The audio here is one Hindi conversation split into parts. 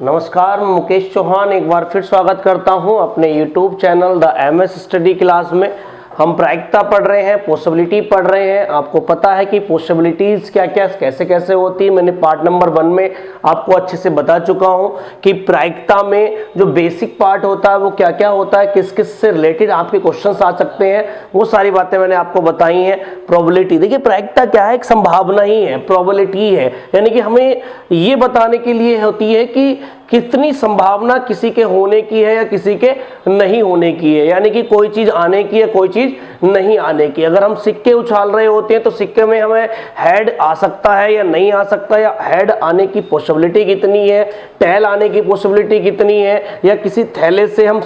नमस्कार, मुकेश चौहान एक बार फिर स्वागत करता हूं अपने YouTube channel the MS study class में। हम प्रायिकता पढ़ रहे हैं, पॉसिबिलिटी पढ़ रहे हैं। आपको पता है कि पॉसिबिलिटीज क्या क्या कैसे कैसे होती है। मैंने पार्ट नंबर 1 में आपको अच्छे से बता चुका हूं कि प्रायिकता में जो बेसिक पार्ट होता है वो क्या क्या होता है, किस किस से रिलेटेड आपके क्वेश्चंस आ सकते हैं, वो सारी बातें मैंने आपको बताई हैं। प्रोबेबिलिटी, देखिए प्रायिकता क्या है, एक संभावना ही है, प्रोबेबिलिटी है, यानी कि हमें ये बताने के लिए होती है कि कितनी संभावना किसी के होने की है या किसी के नहीं होने की है, यानी कि कोई चीज आने की है, कोई चीज नहीं आने की। अगर हम सिक्के उछाल रहे होते हैं तो सिक्के में हमें हेड आ सकता है या नहीं आ सकता, या हेड आने की पॉसिबिलिटी कितनी है, टेल आने की पॉसिबिलिटी कितनी है, या किसी थैले से हम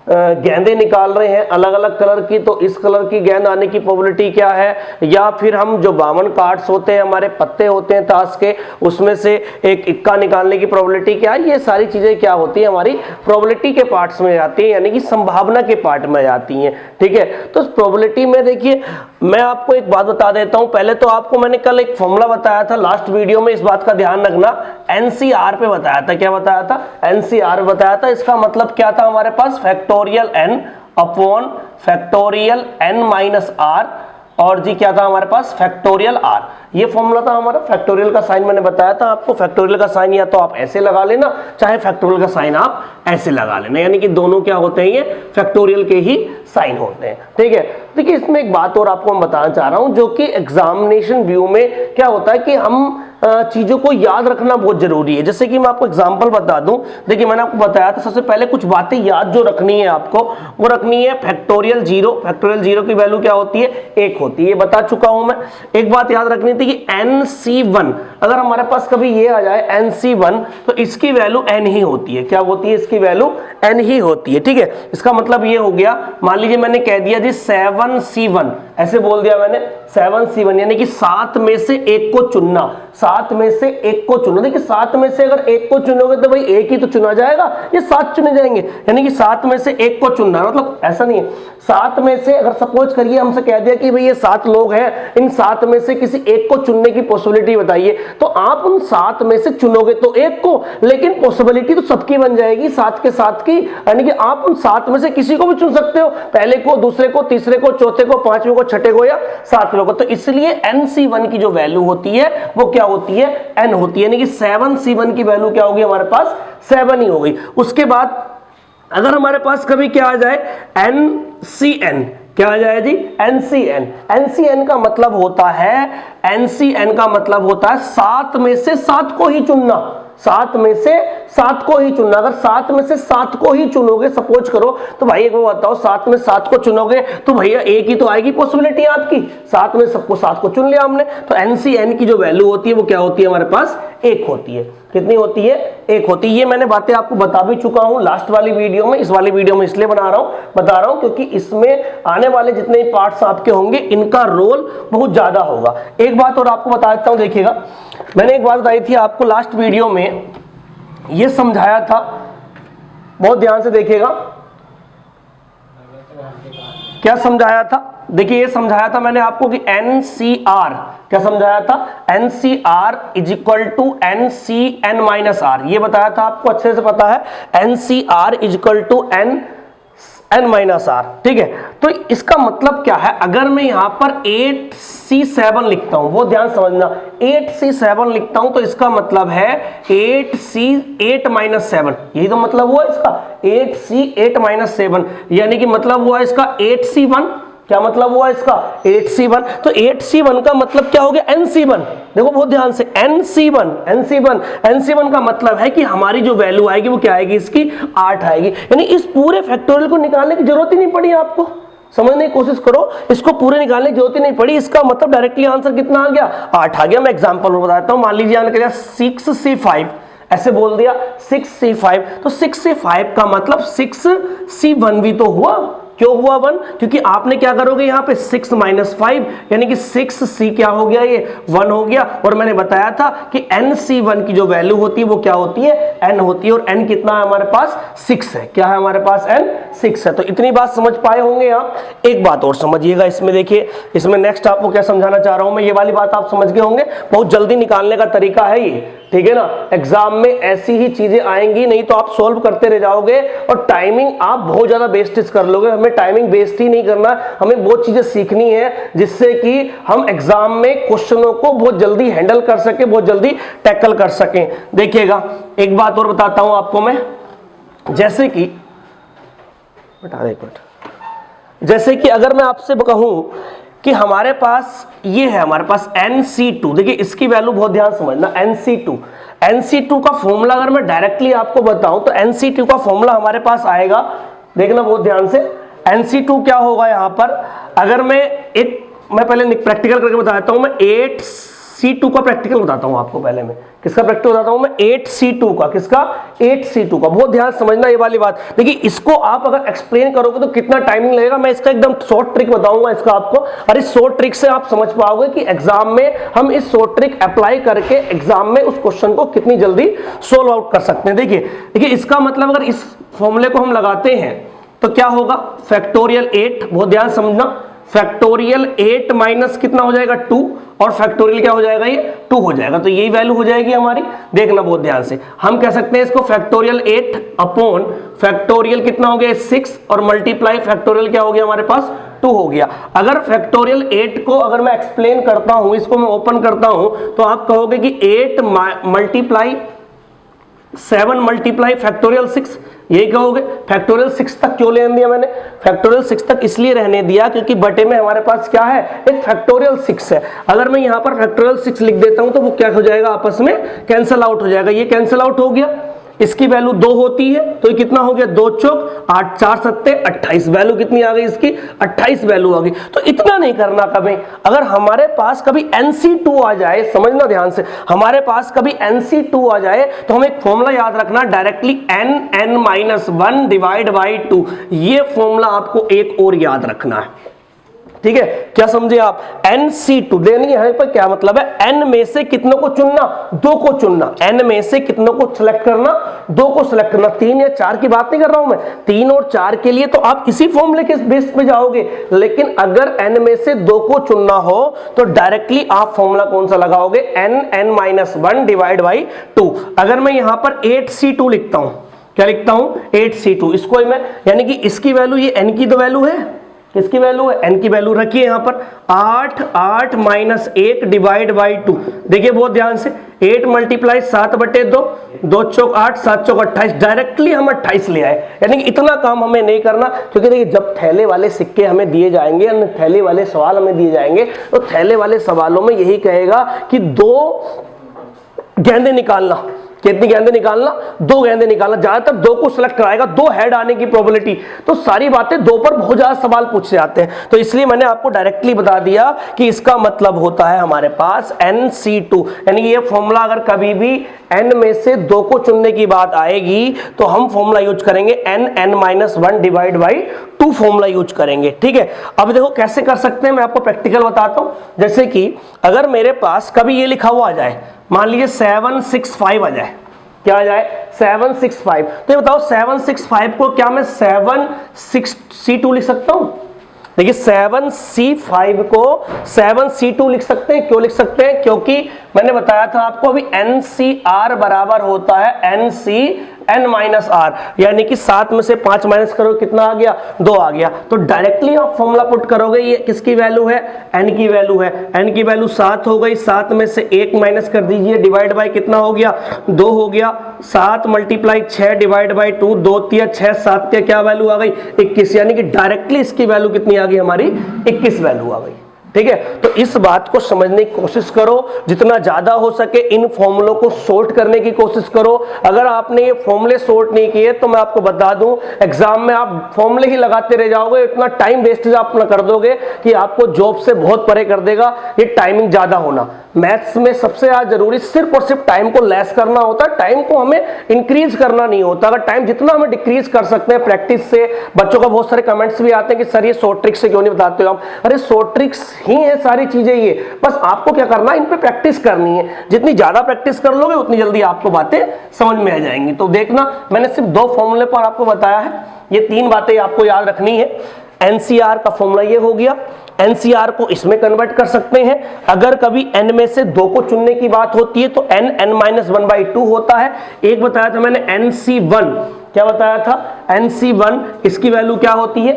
गेंदें निकाल रहे हैं अलग अलग कलर की, तो इस कलर की गेंद आने की प्रोबेबिलिटी क्या है, या फिर हम जो 52 कार्ड्स होते हैं, हमारे पत्ते होते हैं ताश के, उसमें से एक इक्का निकालने की प्रोबेबिलिटी क्या है। ये सारी चीजें क्या होती है, हमारी प्रोबेबिलिटी के पार्ट्स में जाती है, यानी कि संभावना के पार्ट में जाती हैं। ठीक है, तो प्रोबेबिलिटी में देखिए मैं आपको एक बात बता देता हूं। पहले तो आपको मैंने कल एक फॉर्मूला बताया था लास्ट वीडियो में, इस बात का ध्यान रखना, एनसीआर पे बताया था। क्या बताया था? एनसीआर बताया था। इसका मतलब क्या था, हमारे पास factorial n upon factorial n minus r, और जी क्या था हमारे पास, फैक्टोरियल r। ये फॉर्मूला था हमारा। फैक्टोरियल का साइन मैंने बताया था आपको। फैक्टोरियल का साइन या तो आप ऐसे लगा लेना, चाहे फैक्टोरियल का साइन आप ऐसे लगा लेना, यानी कि दोनों क्या होते हैं, ये फैक्टोरियल के ही साइन होते हैं। ठीक है, देखिए इसमें एक बात और आपको मैं बताना चाह रहा हूं, जो कि एग्जामिनेशन व्यू में क्या होता है कि हम चीजों को याद रखना बहुत जरूरी है। जैसे कि मैं आपको एग्जांपल बता दूं, देखिए मैंने आपको बताया था सबसे पहले कुछ बातें याद जो रखनी है आपको, वो रखनी है फैक्टोरियल 0। फैक्टोरियल 0 की वैल्यू क्या होती है, 1 होती है, ये बता चुका हूं मैं। एक बात याद रखनी थी कि NC1, अगर हमारे पास कभी ये आ जाए NC1 तो इसकी वैल्यू n ही होती है। क्या होती है, इसकी वैल्यू n ही होती है। ठीक है, इसका मतलब ये हो गया, मान लीजिए मैंने कह दिया जी 7C1, ऐसे बोल दिया मैंने 7C1, यानी कि 7 में से 1 को चुनना, 7 में से 1 को चुनना। देखिए 7 में से अगर 1 को चुनोगे तो भाई 1 ही तो चुना जाएगा, ये 7 चुने जाएंगे, यानी कि 7 में से 1 को चुनना, मतलब ऐसा नहीं है 7 में से, अगर सपोज करिए हमसे कह दिया कि भाई ये 7 लोग हैं, इन 7 में से किसी एक को चुनने की पॉसिबिलिटी बताइए, तो आप उन 7 में से चुनोगे तो 1 को, लेकिन पॉसिबिलिटी तो सबकी बन जाएगी 7 के 7 की, यानी कि आप उन 7 में से किसी को भी चुन सकते हो, पहले को, दूसरे को, तीसरे को, चौथे को, पांचवें को, छठे को या सातवें को। तो इसलिए NC1 की जो वैल्यू होती है वो क्या होती है, n होती है, यानी कि 7C1 की वैल्यू क्या होगी हमारे पास, 7 ही हो गई। उसके बाद अगर हमारे पास कभी क्या आ जाए, NCN, क्या आ जाए जी, NCN। NCN का मतलब होता है, NCN का मतलब होता है 7 में से 7 को ही चुनना, 7 में से 7 को ही चुनना। अगर 7 में से 7 को ही चुनोगे, सपोज करो, तो भाई एक वो बताओ, 7 में 7 को चुनोगे तो भैया 1 ही तो आएगी पॉसिबिलिटी आपकी, 7 में सबको 7 को चुन लिया हमने, तो NCN की जो वैल्यू होती है वो क्या होती है हमारे पास, 1 होती है। कितनी होती है, 1 होती है। ये मैंने बातें आपको बता भी चुका हूं लास्ट वाली वीडियो में। इस वाली वीडियो में इसलिए बता रहा हूं क्योंकि इसमें आने वाले जितने पार्ट्स आपके होंगे इनका रोल बहुत ज्यादा होगा। एक बात और आपको बता देता हूं, देखिएगा मैंने एक बात बताई थी आपको लास्ट वीडियो में, ये समझाया था, बहुत ध्यान से देखिएगा, क्या समझाया था। देखिए ये समझाया था मैंने आपको कि NCR, क्या समझाया था, NCR is equal to NCN minus R, ये बताया था आपको, अच्छे से पता है, NCR is equal to n minus R। ठीक है, तो इसका मतलब क्या है, अगर मैं यहां पर 8C7 लिखता हूं, वो ध्यान समझना, 8C7 लिखता हूं तो इसका मतलब है 8C8 माइनस 7, यही तो मतलब हुआ इसका, 8C8 माइनस 7, यानी कि मतलब हुआ इसका 8C1। क्या मतलब हुआ इसका, 8C1। तो 8C1 का मतलब क्या हो गया, NC1। देखो बहुत ध्यान से, NC1 का मतलब है कि हमारी जो वैल्यू आएगी वो क्या आएगी, इसकी 8 आएगी, यानी इस पूरे फैक्टोरियल को निकालने की जरूरत ही नहीं पड़ी आपको। समझने की कोशिश करो, इसको पूरे निकालने की जरूरत ही नहीं पड़ी, इसका मतलब डायरेक्टली आंसर कितना आ गया, 8 आ गया। मैं एग्जांपल बताता हूं, मान लीजिए हमने कहा 6C5, ऐसे बोल दिया 6C5, तो 6C5 का मतलब 6C1 भी तो हुआ। क्यों हुआ 1, क्योंकि आपने क्या करोगे यहाँ पे 6 माइनस 5, यानी कि 6C क्या हो गया, ये 1 हो गया। और मैंने बताया था कि NC1 की जो वैल्यू होती है वो क्या होती है, n होती है, और n कितना है हमारे पास, 6 है। क्या है हमारे पास, n 6 है। तो इतनी बात समझ पाए होंगे आप। एक बात और समझिएगा इसमें, देखिए इसमें नेक्स्ट आपको क्या समझाना चाह रहा हूं मैं, ये वाली बात आप समझ गए होंगे, बहुत जल्दी निकालने का तरीका है ये। ठीक है ना। एग्जाम में ऐसी ही चीजें आएंगी, नहीं तो आप सॉल्व करते रह जाओगे और टाइमिंग आप बहुत ज्यादा वेस्टेज कर लोगे। हमें टाइमिंग वेस्ट ही नहीं करना, हमें बहुत चीजें सीखनी है जिससे कि हम एग्जाम में क्वेश्चनों को बहुत जल्दी हैंडल कर सके, बहुत जल्दी टैकल कर सकें। देखिएगा एक बात और बताता हूं आपको मैं, जैसे कि जैसे कि अगर मैं आपसे कहूं कि हमारे पास ये है, हमारे पास NC2, देखिए इसकी वैल्यू बहुत ध्यान समझना, NC2 का फॉर्मूला अगर मैं डायरेक्टली आपको बताऊं तो NC2 का फॉर्मूला हमारे पास आएगा, देखना बहुत ध्यान से। NC2 क्या होगा यहां पर, अगर मैं पहले प्रैक्टिकल करके बता देता हूं, मैं 8C2 का प्रैक्टिकल बताता हूं आपको। पहले मैं किसका प्रैक्टिकल बताता हूं, मैं 8C2 का, किसका 8C2 का। बहुत ध्यान समझना ये वाली बात। देखिए इसको आप अगर एक्सप्लेन करोगे तो कितना टाइमिंग लगेगा, मैं इसका एकदम शॉर्ट ट्रिक बताऊंगा इसका आपको, और इस शॉर्ट ट्रिक से आप समझ पाओगे कि एग्जाम में हम इस शॉर्ट ट्रिक अप्लाई करके एग्जाम में उस क्वेश्चन को कितनी जल्दी सोल्व आउट कर सकते हैं। देखिए इसका मतलब अगर इस फॉर्मूले को हम लगाते हैं तो क्या होगा, फैक्टोरियल 8, बहुत ध्यान समझना, फैक्टोरियल 8 माइनस कितना हो जाएगा 2, और फैक्टोरियल क्या हो जाएगा, ये 2 हो जाएगा, तो यही वैल्यू हो जाएगी हमारी। देखना बहुत ध्यान से, हम कह सकते हैं इसको फैक्टोरियल 8 अपॉन फैक्टोरियल कितना हो गया 6, और मल्टीप्लाई फैक्टोरियल क्या हो गया हमारे पास 2 हो गया। अगर फैक्टोरियल 8 को अगर मैं एक्सप्लेन करता हूं, इसको मैं ओपन करता हूं, तो आप कहोगे कि 8 मल्टीप्लाई 7 मल्टीप्लाई फैक्टोरियल 6, यही कहोगे। फैक्टोरियल 6 तक क्यों ले दिया मैंने, फैक्टोरियल 6 तक इसलिए रहने दिया क्योंकि बटे में हमारे पास क्या है, एक फैक्टोरियल 6 है। अगर मैं यहां पर फैक्टोरियल 6 लिख देता हूं तो वो क्या हो जाएगा, आपस में कैंसिल आउट हो जाएगा, ये कैंसिल आउट हो गया। इसकी वैल्यू 2 होती है तो ये कितना हो गया, 2 चौक 8, 4 सत्ते 28, वैल्यू कितनी आ गई इसकी 28 वैल्यू आ गई। तो इतना नहीं करना कभी, अगर हमारे पास कभी NC2 आ जाए, समझना ध्यान से, हमारे पास कभी NC2 आ जाए तो हम एक फॉर्मूला याद रखना, डायरेक्टली n-1 डिवाइड बाई 2, ये फॉर्मूला आपको एक और याद रखना है। ठीक है, क्या समझे आप, NC2 देनी है पर क्या मतलब है, n में से कितनों को चुनना, 2 को चुनना, n में से कितनों को सिलेक्ट करना, 2 को सिलेक्ट करना। 3 या 4 की बात नहीं कर रहा हूं मैं, 3 और 4 के लिए तो आप इसी फॉर्मूले के बेस पे जाओगे, लेकिन अगर n में से 2 को चुनना हो तो डायरेक्टली आप फॉर्मूला कौन सा लगाओगे, n-1 डिवाइड बाई 2। अगर मैं यहां पर 8C2 लिखता हूं, क्या लिखता हूं 8C2, इसको मैं यानी कि इसकी वैल्यू, ये n की तो वैल्यू है, किसकी वैल्यू है, n की वैल्यू रखिए यहां पर 8 माइनस 1 डिवाइड बाई 2। देखिए बहुत ध्यान से, 8 मल्टीप्लाई 7 बटे 2, 2 चौक 8, 7 चौक 28, डायरेक्टली हम 28 ले आए। यानी कि इतना काम हमें नहीं करना, क्योंकि देखिए जब थैले वाले सिक्के हमें दिए जाएंगे, थैले वाले सवाल हमें दिए जाएंगे, तो थैले वाले सवालों में यही कहेगा कि 2 गेंदे निकालना, कितनी गेंदे निकालना, 2 गेंदे निकालना, ज्यादातर 2 को सिलेक्ट कराएगा, 2 हेड आने की प्रोबेबिलिटी, तो सारी बातें 2 पर बहुत ज्यादा सवाल पूछे जाते हैं। तो इसलिए मैंने आपको डायरेक्टली बता दिया कि इसका मतलब होता है हमारे पास NC2, यानी ये फॉर्मूला अगर कभी भी n में से 2 को चुनने की बात आएगी तो हम फॉर्मूला यूज करेंगे n-1 divide by 2 formula use करेंगे। ठीक है, अब देखो कैसे कर सकते हैं, मैं आपको प्रैक्टिकल बताता हूं। जैसे कि अगर मेरे पास कभी ये लिखा हुआ आ जाए, मान लीजिए 765 आ जाए, क्या आ जाए 765, तो ये बताओ 765 को क्या मैं 7C2 लिख सकता हूं, देखिए 7C5 को 7C2 लिख सकते हैं। क्यों लिख सकते हैं, क्योंकि मैंने बताया था आपको अभी NCR बराबर होता है NCN-R, यानी कि 7 में से 5 माइनस करो कितना आ गया, 2 आ गया। तो डायरेक्टली आप फॉर्मूला पुट करोगे, ये किसकी वैल्यू है, n की वैल्यू है, n की वैल्यू 7 हो गई, 7 में से 1 माइनस कर दीजिए, डिवाइड बाई कितना हो गया, 2 हो गया, 7 मल्टीप्लाई 6 डिवाइड बाई 2, 2 तिया 6, 7 तिया क्या वैल्यू आ गई 21, यानी कि डायरेक्टली इसकी वैल्यू कितनी आ गई हमारी 21 वैल्यू आ गई। ठीक है, तो इस बात को समझने की कोशिश करो, जितना ज्यादा हो सके इन फॉर्मूलों को सॉर्ट करने की कोशिश करो। अगर आपने ये फॉर्मूले सॉर्ट नहीं किए तो मैं आपको बता दूं एग्जाम में आप फॉर्मूले ही लगाते रह जाओगे, इतना टाइम वेस्टेज आप कर दोगे कि आपको जॉब से बहुत परे कर देगा ये टाइमिंग ज्यादा होना। मैथ्स में सबसे ज्यादा जरूरी सिर्फ और सिर्फ टाइम को लेस करना होता है, टाइम को हमें इंक्रीज करना नहीं होता। अगर टाइम जितना हमें डिक्रीज कर सकते हैं प्रैक्टिस से, बच्चों का बहुत सारे कमेंट्स भी आते हैं कि सर ये शॉर्ट ट्रिक्स से क्यों नहीं बताते हो आप, अरे शॉर्ट ट्रिक्स ही है सारी चीजें, ये बस आपको क्या करना है, इन पे प्रैक्टिस करनी है। जितनी ज्यादा प्रैक्टिस कर लोगे उतनी जल्दी आपको बातें समझ में आ जाएंगी। तो देखना मैंने सिर्फ 2 फॉर्मूले पर आपको बताया है, ये 3 बातें आपको याद रखनी है। एनसीआर का फॉर्मूला ये हो गया, एनसीआर को इसमें कन्वर्ट कर सकते हैं। अगर कभी n में से 2 को चुनने की बात होती है तो n-1/2 होता है। एक बताया था मैंने NC1, क्या बताया था, NC1 इसकी वैल्यू क्या होती है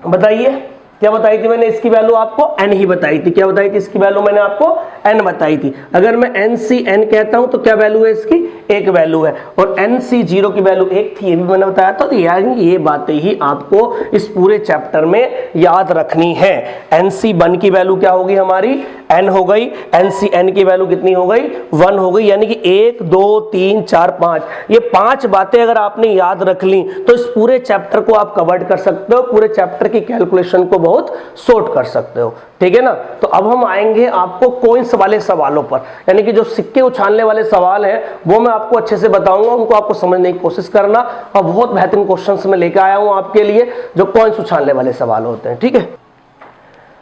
बताइए, क्या बताई थी मैंने, इसकी वैल्यू आपको n ही बताई थी। क्या बताई थी, इसकी वैल्यू मैंने आपको n बताई थी। अगर मैं NCN कहता हूं तो क्या वैल्यू है इसकी, 1 वैल्यू है, और NC0 की वैल्यू 1 थी, ये भी मैंने बताया था। तो ये बातें ही आपको इस पूरे चैप्टर में याद रखनी है। NC1 की वैल्यू क्या होगी हमारी, n हो गई, NCN की वैल्यू कितनी हो गई, 1 हो गई, यानी कि 1 2 3 4 5, ये 5 बातें अगर आपने याद रख ली तो इस पूरे चैप्टर को आप कवर कर सकते हो, पूरे चैप्टर की कैलकुलेशन को बहुत शॉर्ट कर सकते हो, ठीक है ना। तो अब हम आएंगे आपको कॉइन्स वाले सवालों पर, यानी कि जो सिक्के उछालने वाले सवाल हैं वो मैं आपको अच्छे से बताऊंगा, उनको आपको समझने की कोशिश करना। और बहुत बेहतरीन क्वेश्चंस मैं लेकर आया हूं आपके लिए जो कॉइन्स उछालने वाले सवाल होते हैं, ठीक है।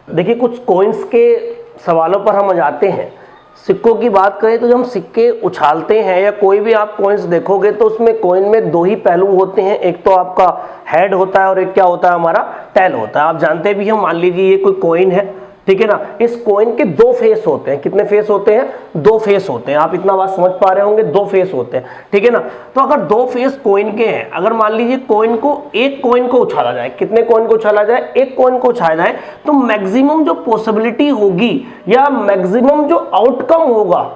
देखिए कुछ कॉइन्स के सवालों पर हम जाते हैं। सिक्कों की बात करें तो जब हम सिक्के उछालते हैं या कोई भी आप कॉइन्स देखोगे तो उसमें कॉइन में 2 ही पहलू होते हैं, एक तो आपका हेड होता है और एक क्या होता है हमारा टेल होता है। आप जानते भी हम, मान लीजिए ये कोई कॉइन है, ठीक है ना, इस कॉइन के 2 फेस होते हैं। कितने फेस होते हैं, 2 फेस होते हैं। आप इतना बात समझ पा रहे होंगे, 2 फेस होते हैं, ठीक है ना। तो अगर 2 फेस कॉइन के हैं, अगर मान लीजिए एक कॉइन को उछाला जाए, कितने कॉइन को उछाला जाए, एक कॉइन को उछाला जाए, तो मैक्सिमम जो पॉसिबिलिटी होगी या मैक्सिमम जो आउटकम होगा,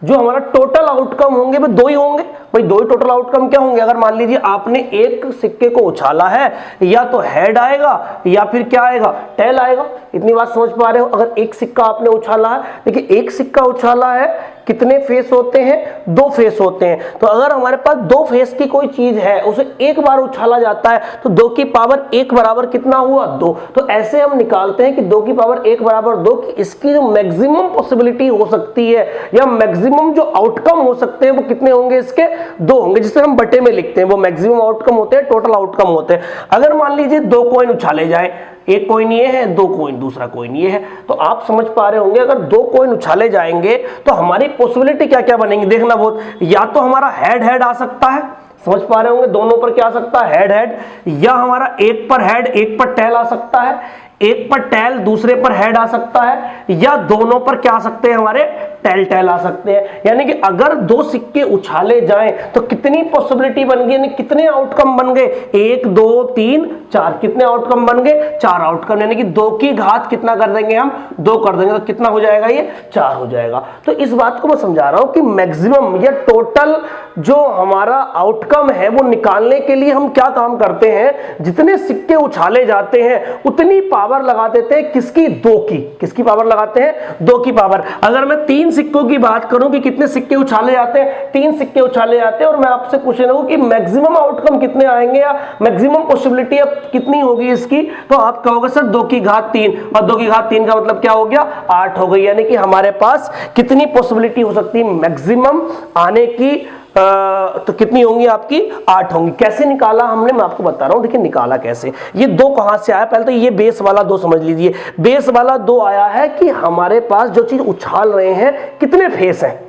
जो हमारा टोटल आउटकम होंगे वो 2 ही होंगे। भाई 2 ही टोटल आउटकम क्या होंगे, अगर मान लीजिए आपने एक सिक्के को उछाला है, या तो हेड आएगा या फिर क्या आएगा, टेल आएगा। इतनी बात समझ पा रहे हो। अगर एक सिक्का आपने उछाला है, देखिए एक सिक्का उछाला है, कितने फेस होते हैं, 2 फेस होते हैं। तो अगर हमारे पास 2 फेस की कोई चीज है, उसे एक बार उछाला जाता है तो 2 की पावर 1 बराबर कितना हुआ, 2। तो ऐसे हम निकालते हैं कि 2 की पावर 1 बराबर 2 की इसकी जो मैक्सिमम पॉसिबिलिटी हो सकती है या मैक्सिमम जो आउटकम हो सकते हैं वो कितने होंगे, इसके 2 होंगे, जिसे हम बटे में लिखते हैं। वो मैक्सिमम आउटकम होते हैं, टोटल आउटकम होते हैं। अगर मान लीजिए 2 कॉइन उछाले जाए, एक कॉइन ये है, 2 कॉइन दूसरा कॉइन ये है, तो आप समझ पा रहे होंगे अगर 2 कॉइन उछाले जाएंगे तो हमारी पॉसिबिलिटी क्या क्या बनेंगी, देखना बहुत। या तो हमारा हेड आ सकता है, समझ पा रहे होंगे, दोनों पर क्या आ सकता है, हेड, या हमारा एक पर हेड एक पर टेल आ सकता है, एक पर टेल दूसरे पर हेड आ सकता है, या दोनों पर क्या आ सकते हैं, हमारे टेल आ सकते हैं। यानी कि अगर 2 सिक्के उछाले जाएं तो कितनी पॉसिबिलिटी बन गई, यानी कितने आउटकम बन गए, 1 2 3 4, कितने आउटकम बन गए, 4 आउटकम। यानी कि 2 की घात कितना कर देंगे हम, 2 कर देंगे, तो कितना हो जाएगा, ये 4 हो जाएगा। तो इस बात को मैं समझा रहा हूं कि मैक्सिमम या टोटल जो हमारा आउटकम है वो निकालने के लिए हम क्या काम करते हैं, जितने सिक्के उछाले जाते हैं उतनी पावर लगा देते हैं, किसकी, 2 की। किसकी पावर लगाते हैं, 2 की पावर। अगर मैं 3 सिक्कों की बात करूं कि कितने सिक्के उछाले जाते हैं, 3 सिक्के उछाले जाते हैं, और मैं आपसे पूछ रहा हूं कि मैक्सिमम आउटकम कितने आएंगे या मैक्सिमम पॉसिबिलिटी अब कितनी होगी इसकी, तो आप कहोगे सर 2 की घात 3, और 2 की घात 3 का मतलब क्या हो गया, 8 हो गई। यानी कि हमारे पास कितनी पॉसिबिलिटी हो सकती है मैक्सिमम आने की, तो कितनी होंगी आपकी, 8 होंगी। कैसे निकाला हमने, मैं आपको बता रहा हूं। देखिए निकाला कैसे, ये 2 कहां से आया, पहले तो ये बेस वाला 2 समझ लीजिए। बेस वाला 2 आया है कि हमारे पास जो चीज उछाल रहे हैं कितने फेस हैं।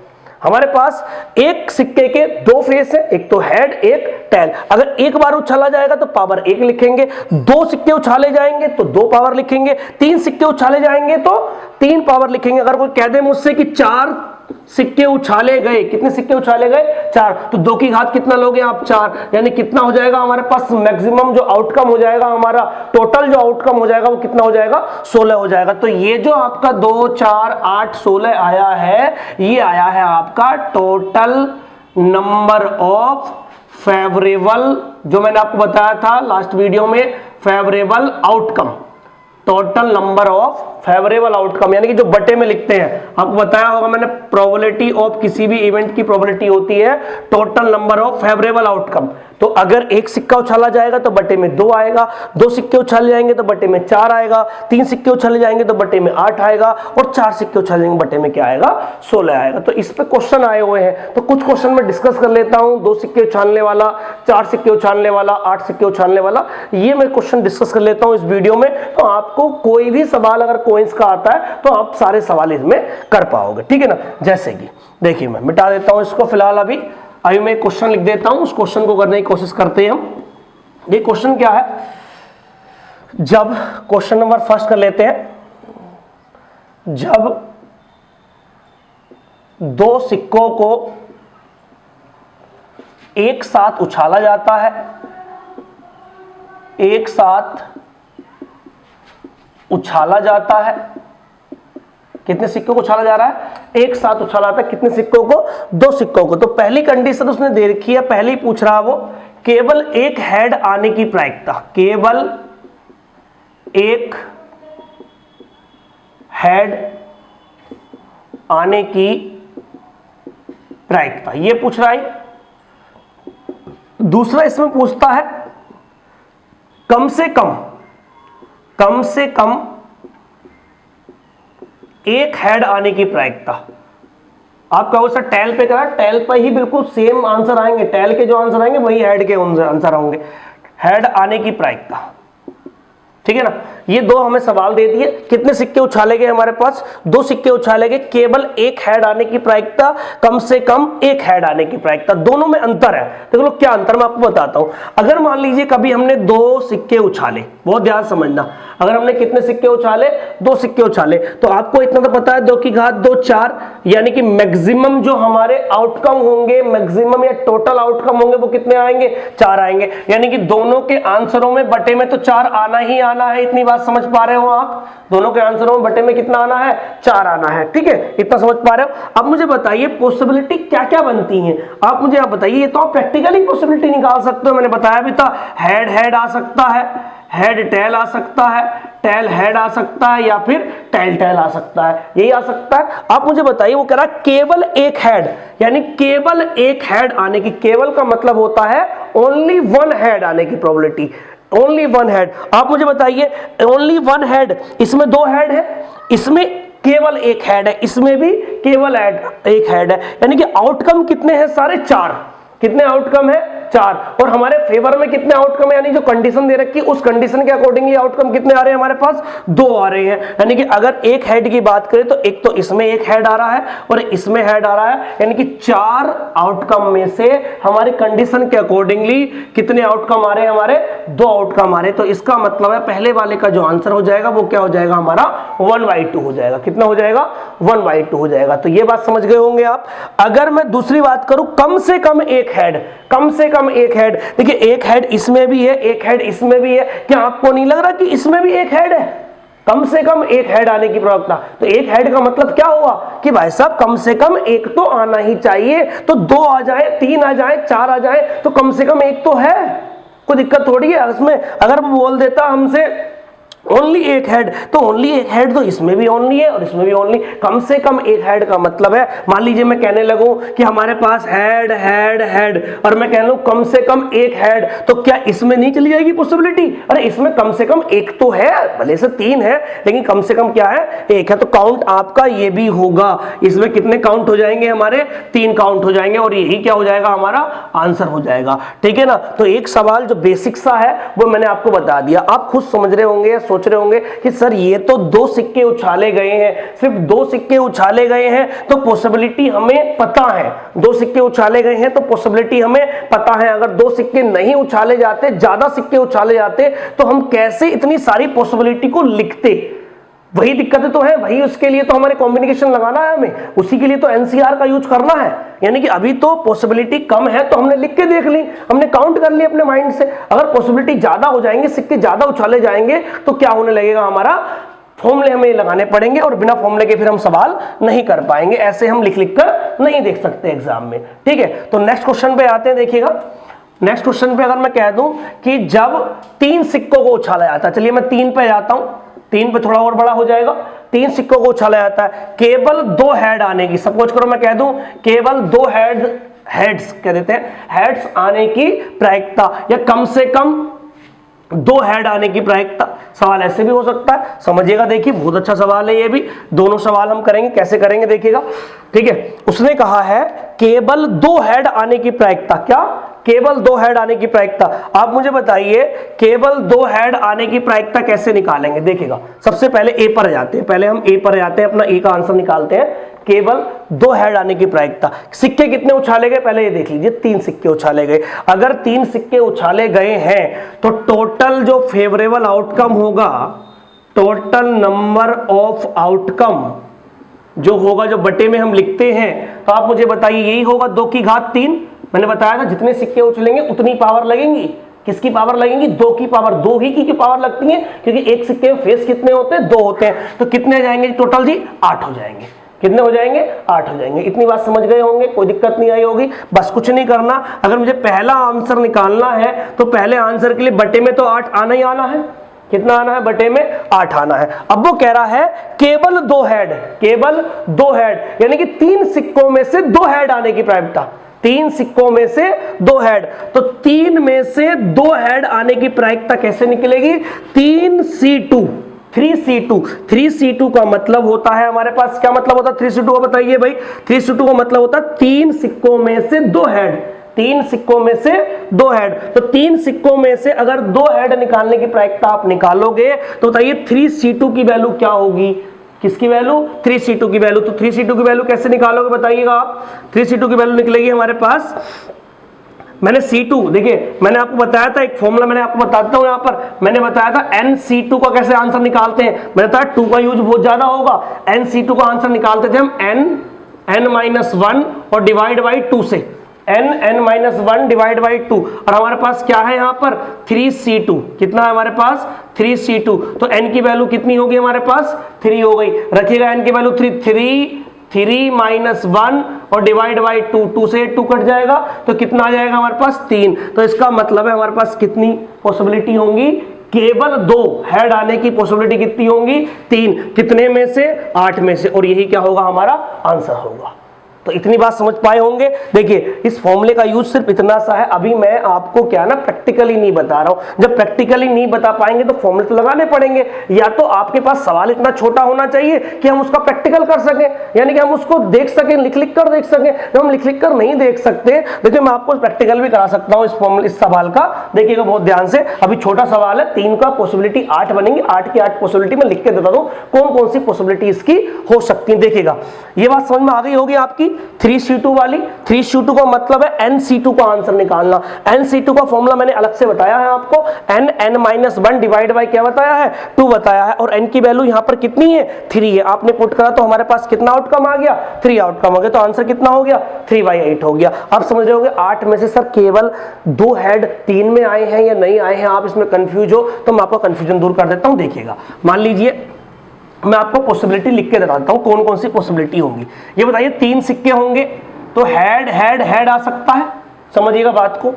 हमारे पास एक सिक्के के 2 फेस है, एक तो हेड एक टेल। अगर एक बार उछाला जाएगा तो पावर 1 लिखेंगे, 2 सिक्के उछाले जाएंगे तो 2 पावर लिखेंगे, 3 सिक्के उछाले जाएंगे तो 3 पावर लिखेंगे। अगर कोई कह दे मुझसे कि 4 सिक्के उछाले गए, कितने सिक्के उछाले गए, 4, तो 2 की घात कितना लोगे आप, 4। यानी कितना हो जाएगा हमारे पास मैक्सिमम जो आउटकम हो जाएगा, हमारा टोटल जो आउटकम हो जाएगा वो कितना हो जाएगा, 16 हो जाएगा। तो ये जो आपका 2 4 8 16 आया है, ये आया है आपका टोटल नंबर ऑफ फेवरेबल, जो मैंने आपको बताया था लास्ट वीडियो में, favourable outcome, total number of favourable outcome, यानी कि जो बटे में लिखते हैं। आपको बताया होगा मैंने, प्रोबेबिलिटी ऑफ किसी भी इवेंट की प्रोबेबिलिटी होती है total number of favourable outcome. तो अगर एक सिक्का उछाला जाएगा तो बटे में 2 आएगा, 2 सिक्के उछाले जाएंगे तो बटे में 4 आएगा, 3 सिक्के उछाले जाएंगे तो बटे में 8 आएगा, और 4 सिक्के उछाले जाएंगे बटे में क्या आएगा, 16 आएगा। तो इस पे क्वेश्चन आए हुए हैं, तो कुछ क्वेश्चन में डिस्कस कर लेता हूं। 2 सिक्के उछालने वाला, 4 सिक्के उछालने वाला, 8 सिक्के उछालने वाला, ये मैं क्वेश्चन डिस्कस कर लेता हूं इस वीडियो में। तो आपको कोई भी सवाल अगर कॉइन्स का आता है तो आप सारे सवाल इसमें कर पाओगे, ठीक है ना। जैसे कि देखिए मैं मिटा देता हूं इसको फिलहाल, अभी मैं क्वेश्चन लिख देता हूं, उस क्वेश्चन को करने की कोशिश करते हैं हम। ये क्वेश्चन क्या है, जब क्वेश्चन नंबर फर्स्ट कर लेते हैं, जब दो सिक्कों को एक साथ उछाला जाता है, एक साथ उछाला जाता है, कितने सिक्कों को उछाला जा रहा है? एक साथ उछाला जाता है, कितने सिक्कों को? दो सिक्कों को। तो पहली कंडीशन उसने दे रखी है, पहले ही पूछ रहा है वो, केवल एक हेड आने की प्रायिकता, केवल एक हेड आने की प्रायिकता, ये पूछ रहा है। दूसरा इसमें पूछता है कम से कम एक हेड आने की प्रायिकता। आप कहो सर टेल पे करा, टेल पे ही बिल्कुल सेम आंसर आएंगे, टेल के जो आंसर आएंगे वही हेड के आंसर होंगे। हेड आने की प्रायिकता, ठीक है ना। ये दो हमें सवाल दे दिए, कितने सिक्के उछाले गए हमारे पास? दो सिक्के उछाले गए, केवल एक हेड आने की प्रायिकता, कम से कम एक हेड आने की प्रायिकता, दोनों में अंतर है। देख लो क्या अंतर, मैं आपको बताता हूं। अगर मान लीजिए कभी हमने दो सिक्के उछाले, बहुत ध्यान समझना, अगर हमने कितने सिक्के उछाले? दो सिक्के उछाले, तो आपको इतना तो पता है 2 की घात 2 4, यानी कि मैक्सिमम जो हमारे आउटकम होंगे, मैक्सिमम या टोटल आउटकम होंगे वो कितने आएंगे? 4 आएंगे। यानी कि दोनों के आंसरों में बटे में तो 4 आना ही आना है। इतनी बात समझ पा रहे हो आप? दोनों के आंसरों में बटे में कितना आना है? 4 आना है, ठीक है, इतना समझ पा रहे हो। अब मुझे बताइए पॉसिबिलिटी क्या क्या बनती है, आप मुझे बताइए। ये तो आप प्रैक्टिकली पॉसिबिलिटी निकाल सकते हो, मैंने बताया भी था। हेड हेड आ सकता है, हेड टेल आ सकता है, टेल हेड आ सकता है, या फिर टेल टेल आ सकता है, यही आ सकता है। आप मुझे बताइए, वो कह रहा है केवल एक हेड, यानी केवल एक हेड आने की, केवल का मतलब होता है ओनली वन हेड आने की प्रोबेबिलिटी, ओनली वन हेड। आप मुझे बताइए ओनली वन हेड, इसमें दो हेड है, इसमें केवल एक हेड है, इसमें भी केवल एक हेड है, यानी कि आउटकम कितने हैं? सारे 4। कितने आउटकम है? 4। और हमारे फेवर में कितने आउटकम है? यानी जो कंडीशन दे रखी है उस कंडीशन के अकॉर्डिंगली आउटकम कितने आ रहे हैं हमारे पास? 2 आ रहे हैं। यानी कि अगर एक हेड की बात करें तो एक तो इसमें एक हेड आ रहा है और इसमें हेड आ रहा है, यानी कि 4 आउटकम में से हमारी कंडीशन के अकॉर्डिंगली कितने आउटकम आ रहे हैं? हमारे 2 आउटकम आ रहे हैं। तो इसका मतलब है पहले वाले का जो आंसर हो जाएगा वो क्या हो जाएगा? हमारा 1/2 हो जाएगा। कितना हो जाएगा? 1/2 हो जाएगा। तो ये बात समझ गए होंगे आप। अगर मैं दूसरी बात करूं, कम से कम एक हेड, कम से कम एक हेड, देखिए एक हेड इसमें भी है, एक हेड इसमें भी है, क्या आपको नहीं लग रहा कि इसमें भी एक हेड है? कम से कम एक हेड आने की प्रवृत्ता, तो एक हेड का मतलब क्या हुआ कि भाई साहब कम से कम एक तो आना ही चाहिए। तो 2 आ जाए, 3 आ जाए, 4 आ जाए, तो कम से कम एक तो है, कोई दिक्कत थोड़ी है उसमें। अगर वो बोल देता हमसे ओनली एक हेड, तो ओनली एक हेड तो इसमें भी ओनली है और इसमें भी ओनली, कम से कम एक हेड का मतलब है, मान लीजिए मैं कहने लगूं कि हमारे पास हेड हेड हेड और मैं कह लूं कम से कम एक हेड, तो क्या इसमें नहीं चली जाएगी पॉसिबिलिटी? अरे इसमें कम से कम एक तो है, भले से 3 है लेकिन कम से कम क्या है? एक है। तो काउंट आपका ये भी होगा। इसमें कितने काउंट हो जाएंगे? हमारे 3 काउंट हो जाएंगे और यही क्या हो जाएगा? हमारा आंसर हो जाएगा, ठीक है ना। तो एक सवाल जो बेसिक सा है वो मैंने आपको बता दिया। आप खुद समझ रहे होंगे, सोच रहे होंगे कि सर ये तो 2 सिक्के उछाले गए हैं, सिर्फ 2 सिक्के उछाले गए हैं तो पॉसिबिलिटी हमें पता है, 2 सिक्के उछाले गए हैं तो पॉसिबिलिटी हमें पता है। अगर 2 सिक्के नहीं उछाले जाते, ज्यादा सिक्के उछाले जाते, तो हम कैसे इतनी सारी पॉसिबिलिटी को लिखते? वही दिक्कतें तो है, वही उसके लिए तो हमारे कॉम्बिनेशन लगाना है हमें, उसी के लिए तो एनसीआर का यूज करना है। यानी कि अभी तो पॉसिबिलिटी कम है तो हमने लिख के देख ली, हमने काउंट कर ली अपने माइंड से। अगर पॉसिबिलिटी ज्यादा हो जाएंगे, सिक्के ज्यादा उछाले जाएंगे, तो क्या होने लगेगा? हमारा फॉर्मूले हमें लगाने पड़ेंगे और बिना फॉर्मूले के फिर हम सवाल नहीं कर पाएंगे। ऐसे हम लिख लिख कर नहीं देख सकते एग्जाम में, ठीक है। तो नेक्स्ट क्वेश्चन पे आते हैं, देखिएगा। नेक्स्ट क्वेश्चन पे अगर मैं कह दूं कि जब 3 सिक्कों को उछाला जाता है, चलिए मैं 3 पे जाता हूं, 3 पे थोड़ा और बड़ा हो जाएगा। 3 सिक्कों को उछाला जाता है, केवल 2 हेड आने की, सपोज करो मैं कह दूं केवल 2 हेड्स कह देते हैं, हेड्स आने की प्रायिकता, या कम से कम 2 हेड आने की प्रायिकता। सवाल ऐसे भी हो सकता है, समझिएगा। देखिए बहुत अच्छा सवाल है ये भी, दोनों सवाल हम करेंगे, कैसे करेंगे देखिएगा, ठीक है। उसने कहा है केवल 2 हेड आने की प्रायिकता, क्या? केवल 2 हेड आने की प्रायिकता। आप मुझे बताइए केवल 2 हेड आने की प्रायिकता कैसे निकालेंगे? देखिएगा, सबसे पहले ए पर जाते हैं, पहले हम ए पर जाते हैं, अपना ए का आंसर निकालते हैं। केवल 2 हेड आने की प्रायिकता। सिक्के कितने उछाले गए पहले ये देख लीजिए, 3 सिक्के उछाले गए। अगर 3 सिक्के उछाले गए हैं तो टोटल जो फेवरेबल आउटकम होगा, टोटल नंबर ऑफ आउटकम जो होगा, जो बटे में हम लिखते हैं, तो आप मुझे बताइए यही होगा 2 की घात 3। मैंने बताया था जितने सिक्के उछलेंगे उतनी पावर लगेंगी। किसकी पावर लगेंगी? 2 की पावर। 2 ही की पावर लगती है क्योंकि एक सिक्के में फेस कितने होते हैं? 2 होते हैं। तो कितने जाएंगे टोटल जी? 8 हो जाएंगे। कितने हो जाएंगे? 8 हो जाएंगे। इतनी बात समझ गए होंगे, कोई दिक्कत नहीं आई होगी। बस कुछ नहीं करना, अगर मुझे पहला आंसर निकालना है तो पहले आंसर के लिए बटे में तो 8 आना ही आना है। कितना आना है? बटे में 8 आना है। अब वो कह रहा है केवल 2 हेड, केवल 2 हेड, यानी कि 3 सिक्कों में से 2 हेड आने की प्रायिकता। 3 सिक्कों में से 2 हेड, तो 3 में से 2 हेड आने की प्रायिकता कैसे निकलेगी? 3C2, 3C2। 3C2 का मतलब होता है हमारे पास, क्या मतलब होता है 3C2 का? बताइए भाई। 3C2 का मतलब होता है 3 सिक्कों में से 2 हेड। 3 सिक्कों में से 2 हेड, तो 3 सिक्कों में से अगर 2 हेड निकालने की प्रायिकता आप निकालोगे तो बताइए 3C2 की वैल्यू क्या होगी? किसकी वैल्यू? 3C2 की वैल्यू। तो 3C2 की वैल्यू कैसे निकालोगे बताइएगा आप? 3C2 की वैल्यू निकलेगी हमारे पास, मैंने C2 देखिए, मैंने आपको बताया था एक फॉर्मूला, मैंने आपको बताता हूं, यहां पर मैंने बताया था NC2 का कैसे आंसर निकालते हैं। मैंने बताया 2 का यूज बहुत ज्यादा होगा। NC2 का आंसर निकालते थे हम n-1 और डिवाइड बाई 2 से, n-1 डिवाइड बाई 2, और हमारे पास क्या है यहाँ पर? 3C2। कितना है हमारे पास? 3C2। तो n की वैल्यू कितनी होगी हमारे पास? 3 हो गई। रखिएगा n की वैल्यू 3 माइनस 1 और डिवाइड बाई 2, 2 से 2 कट जाएगा, तो कितना आ जाएगा हमारे पास? 3। तो इसका मतलब है हमारे पास कितनी पॉसिबिलिटी होंगी? केवल 2 हेड आने की पॉसिबिलिटी कितनी होंगी? 3। कितने में से? 8 में से। और यही क्या होगा? हमारा आंसर होगा। तो इतनी बात समझ पाए होंगे। देखिए इस फॉर्मूले का यूज सिर्फ इतना सा है, अभी मैं आपको क्या ना प्रैक्टिकली नहीं बता रहा हूं। जब प्रैक्टिकली नहीं बता पाएंगे तो फॉर्मूले तो लगाने पड़ेंगे। या तो आपके पास सवाल इतना छोटा होना चाहिए कि हम उसका प्रैक्टिकल कर सकें, यानी कि हम उसको देख सकें, लिख लिख कर देख सकें। जब हम लिख लिख कर नहीं देख सकते, देखिए मैं आपको प्रैक्टिकल भी करा सकता हूं इस फॉर्मूले, इस सवाल का। देखिएगा बहुत ध्यान से, अभी छोटा सवाल है, 3 का पॉसिबिलिटी 8 बनेंगी। 8 की 8 पॉसिबिलिटी में लिख के देता हूं कौन कौन सी पॉसिबिलिटी इसकी हो सकती है। देखिएगा ये बात समझ में आ गई होगी आपकी 3C2 वाली। 3C2 का मतलब है NC2 का आंसर निकालना। NC2 का फॉर्मूला मैंने अलग से बताया है आपको, n-1 डिवाइड बाय क्या बताया है? 2 बताया है। और n की वैल्यू यहां पर कितनी है? 3 है। आपने पुट करा तो हमारे पास कितना आउटकम आ गया? 3 आउटकम आ गया। तो आंसर कितना हो गया? 3/8 हो गया। आप समझ रहे होंगे 8 में से सर केवल 2 हेड 3 में आए हैं या नहीं आए हैं, आप इसमें कंफ्यूज हो तो मैं आपका कंफ्यूजन दूर कर देता हूं। देखिएगा मान लीजिए मैं आपको पॉसिबिलिटी लिख के बताता हूं कौन कौन सी पॉसिबिलिटी होंगी। ये बताइए 3 सिक्के होंगे तो हेड हेड हेड आ सकता है, समझिएगा बात को।